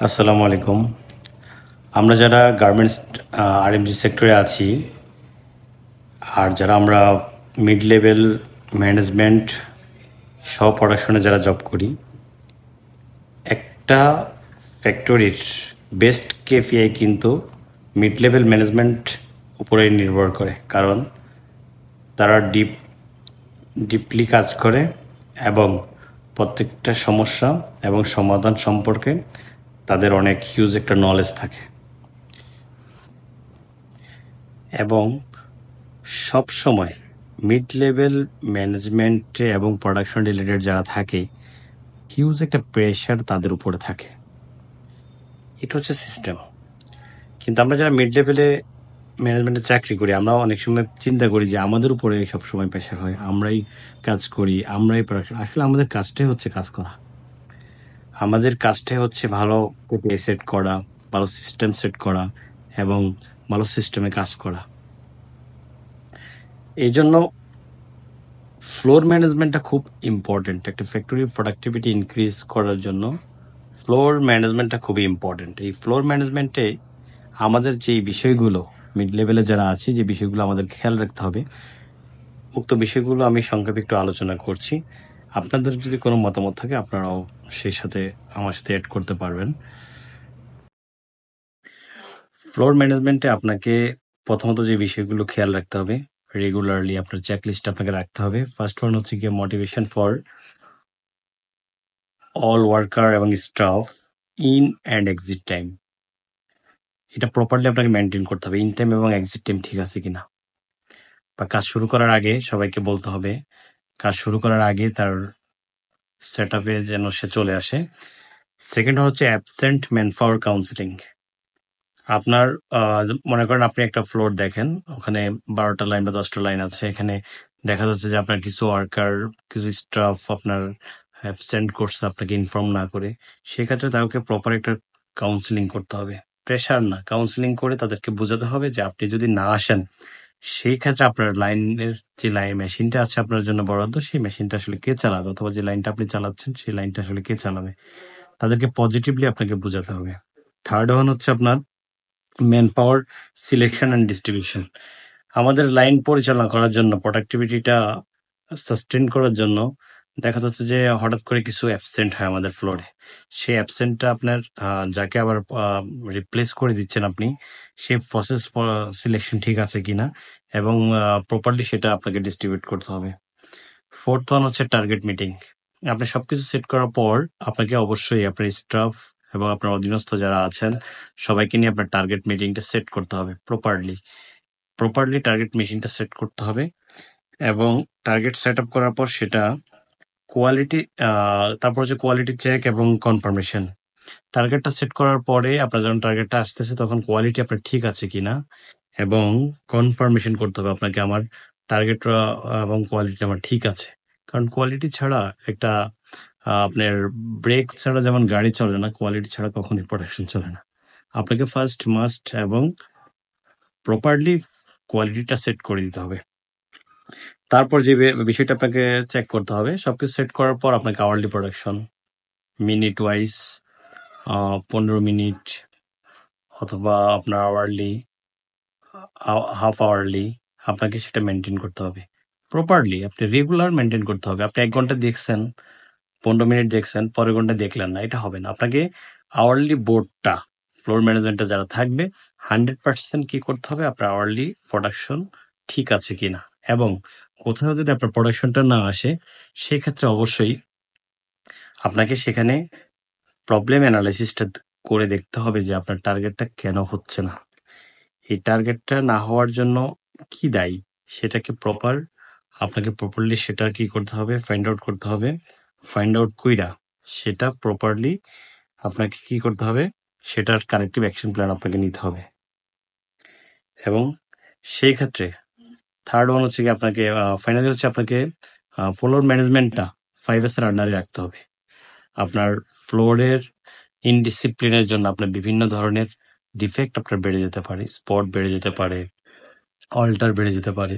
আসসালামু আলাইকুম। আমরা যারা গার্মেন্টস আরএমজি সেক্টরে আছি আর যারা আমরা মিড লেভেল ম্যানেজমেন্ট সহ প্রোডাকশনে যারা জব করি, একটা ফ্যাক্টরির বেস্ট কেপিআই কিন্তু মিড লেভেল ম্যানেজমেন্ট উপরে নির্ভর করে, কারণ তারা ডিপলি কাজ করে এবং প্রত্যেকটা সমস্যা এবং সমাধান সম্পর্কে তাদের অনেক হিউজ একটা নলেজ থাকে এবং সব সময় মিড লেভেল ম্যানেজমেন্টে এবং প্রোডাকশন রিলেটেড যারা থাকে, হিউজ একটা প্রেশার তাদের উপরে থাকে। এটা হচ্ছে সিস্টেম। কিন্তু আমরা যারা মিড লেভেলে ম্যানেজমেন্টে চাকরি করি, আমরা অনেক সময় চিন্তা করি যে আমাদের উপরে সব সময় প্রেশার হয়, আমরাই কাজ করি, আমরাই প্রোডাকশন। আসলে আমাদের কাজটাই হচ্ছে কাজ করা। আমাদের কাজটাই হচ্ছে ভালো কেপিআই সেট করা, ভালো সিস্টেম সেট করা এবং ভালো সিস্টেমে কাজ করা। এই জন্য ফ্লোর ম্যানেজমেন্টটা খুব ইম্পর্টেন্ট। একটা ফ্যাক্টরি প্রোডাক্টিভিটি ইনক্রিজ করার জন্য ফ্লোর ম্যানেজমেন্টটা খুবই ইম্পর্টেন্ট। এই ফ্লোর ম্যানেজমেন্টে আমাদের যে বিষয়গুলো মিড লেভেলে যারা আছে, যে বিষয়গুলো আমাদের খেয়াল রাখতে হবে, উক্ত বিষয়গুলো আমি সংক্ষেপে একটু আলোচনা করছি। আপনাদের যদি কোনো মতামত থাকে আপনারাও সেই সাথে আমার সাথে অ্যাড করতে পারবেন। ফ্লোর ম্যানেজমেন্টে আপনাকে প্রথমত যে বিষয়গুলো খেয়াল রাখতে হবে, রেগুলারলি আপনার চেকলিস্ট আপনাকে রাখতে হবে। ফার্স্ট ওয়ান হচ্ছে গিয়ে মোটিভেশন ফর অল ওয়ার্কার এবং staff in and exit time. এটা প্রপারলি আপনাকে মেনটেন করতে হবে, ইন টাইম এবং এক্সিট টাইম ঠিক আছে কিনা। বা কাজ শুরু করার আগে সবাইকে বলতে হবে, কাজ শুরু করার আগে তার সেট আপে যেন সে চলে আসে। সেকেন্ড হচ্ছে অ্যাবসেন্ট ম্যানপাওয়ার কাউন্সিলিং। আপনার মনে করেন আপনি একটা ফ্লোর দেখেন, ওখানে 12টা লাইন বা 10টা লাইন আছে, এখানে দেখা যাচ্ছে যে আপনার কিছু ওয়ার্কার, কিছু স্টাফ আপনার অ্যাবসেন্ট করছে আপনাকে ইনফর্ম না করে। সেক্ষেত্রে তাদেরকে প্রপার একটা কাউন্সিলিং করতে হবে, প্রেশার না, কাউন্সিলিং করে তাদেরকে বোঝাতে হবে যে আপনি যদি না আসেন, সেই ক্ষেত্রে আপনার লাইনের যে লাইন মেশিনটা আছে আপনার জন্য বরাদ্দ, সেই মেশিনটা আসলে কে চালাবে, অথবা যে লাইনটা আপনি চালাচ্ছেন সেই লাইনটা আসলে কে চালাবে, তাদেরকে পজিটিভলি আপনাকে বোঝাতে হবে। থার্ড ওয়ান হচ্ছে আপনার man power selection and distribution. আমাদের লাইন পরিচালনা করার জন্য, প্রোডাক্টিভিটিটা সাস্টেন করার জন্য দেখা যাচ্ছে যে হঠাৎ করে কিছু অ্যাবসেন্ট হয় আমাদের ফ্লোরে। সেই অ্যাবসেন্টটা আপনার যাকে আবার রিপ্লেস করে দিচ্ছেন আপনি, সেই প্রসেস সিলেকশন ঠিক আছে কিনা এবং প্রপারলি সেটা আপনাকে ডিস্ট্রিবিউট করতে হবে। ফোর্থ ওয়ান হচ্ছে টার্গেট মিটিং। আপনি সবকিছু সেট করার পর আপনাকে অবশ্যই আপনার স্টাফ এবং আপনার অধীনস্থ যারা আছেন সবাইকে নিয়ে আপনার টার্গেট মিটিংটা সেট করতে হবে প্রপারলি টার্গেট মিটিংটা সেট করতে হবে এবং টার্গেট সেট আপ করার পর সেটা কোয়ালিটি, তারপর হচ্ছে কোয়ালিটি চেক এবং কনফার্মেশন। টার্গেটটা সেট করার পরে আপনার যখন টার্গেটটা আসতেছে তখন কোয়ালিটি আপনার ঠিক আছে কিনা এবং কনফার্মেশন করতে হবে আপনাকে, আমার টার্গেট এবং কোয়ালিটি আমার ঠিক আছে। কারণ কোয়ালিটি ছাড়া একটা আপনার ব্রেক ছাড়া যেমন গাড়ি চলে না, কোয়ালিটি ছাড়া কখনোই প্রোডাকশন চলে না। আপনাকে ফার্স্ট মাস্ট এবং প্রপারলি কোয়ালিটিটা সেট করে দিতে হবে। তারপর যে বিষয়টা আপনাকে চেক করতে হবে, সবকিছু সেট করার পর আপনাকে hourly production, minute wise 15 minute অথবা আপনার আওয়ারলি, হাফ আওয়ারলি, আপনাকে সেটা মেনটেন করতে হবে প্রপারলি। আপনি রেগুলার মেনটেন করতে হবে। আপনি 1 ঘন্টা দেখছেন, 15 মিনিট দেখছেন, পরের ঘন্টা দেখলেন না, এটা হবে না। আপনাকে আওয়ারলি বোর্ডটা, ফ্লোর ম্যানেজমেন্টটা যারা থাকবে 100% কি করতে হবে, আপনার আওয়ারলি প্রোডাকশন ঠিক আছে কিনা। এবং কোথাও যদি আপনার প্রোডাকশনটা না আসে, সেক্ষেত্রে অবশ্যই আপনাকে সেখানে প্রবলেম অ্যানালাইসিসটা করে দেখতে হবে যে আপনার টার্গেটটা কেন হচ্ছে না, এই টার্গেটটা না হওয়ার জন্য কি দায়ী, সেটাকে আপনাকে প্রপারলি সেটা কি করতে হবে, ফাইন্ড আউট করতে হবে। ফাইন্ড আউট কইরা সেটা প্রপারলি আপনাকে কি করতে হবে, সেটার কারেক্টিভ অ্যাকশন প্ল্যান আপনাকে নিতে হবে। এবং সেই ক্ষেত্রে থার্ড ওয়ান হচ্ছে কি, আপনাকে ফাইনালি হচ্ছে আপনাকে ফ্লোর ম্যানেজমেন্টটা 5S এর আন্ডারে রাখতে হবে। আপনার ফ্লোরের ইনডিসিপ্লিনের জন্য আপনার বিভিন্ন ধরনের ডিফেক্ট আপনার বেড়ে যেতে পারে, স্পট বেড়ে যেতে পারে, অল্টার বেড়ে যেতে পারে,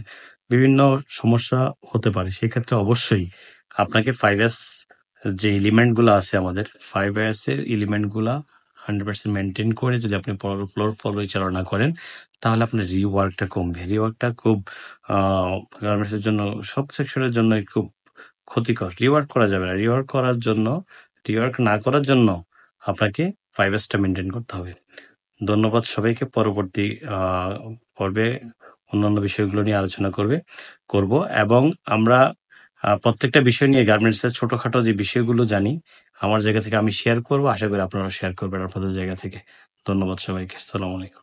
বিভিন্ন সমস্যা হতে পারে। সেক্ষেত্রে অবশ্যই আপনাকে 5S যে এলিমেন্টগুলো আছে আমাদের, 5S এর এলিমেন্টগুলা 100% মেনটেন করে যদি আপনি ফ্লোর পরিচালনা করেন, তাহলে আপনার রিওয়ার্কটা কমবে। রিওয়ার্কটা খুব গার্মেন্টসের জন্য, সব সেকশনের জন্যই খুব ক্ষতিকর। রিওয়ার্ক করা যাবে না। রিওয়ার্ক না করার জন্য আপনাকে 5 স্টার মেনটেন করতে হবে। ধন্যবাদ সবাইকে। পরবর্তী পর্বে অন্যান্য বিষয়গুলো নিয়ে আলোচনা করব এবং আমরা প্রত্যেকটা বিষয় নিয়ে গার্মেন্টসের ছোটখাটো যে বিষয়গুলো জানি আমার জায়গা থেকে আমি শেয়ার করব। আশা করি আপনারাও শেয়ার করবেন আপনাদের জায়গা থেকে। ধন্যবাদ সবাইকে। আসসালামু আলাইকুম।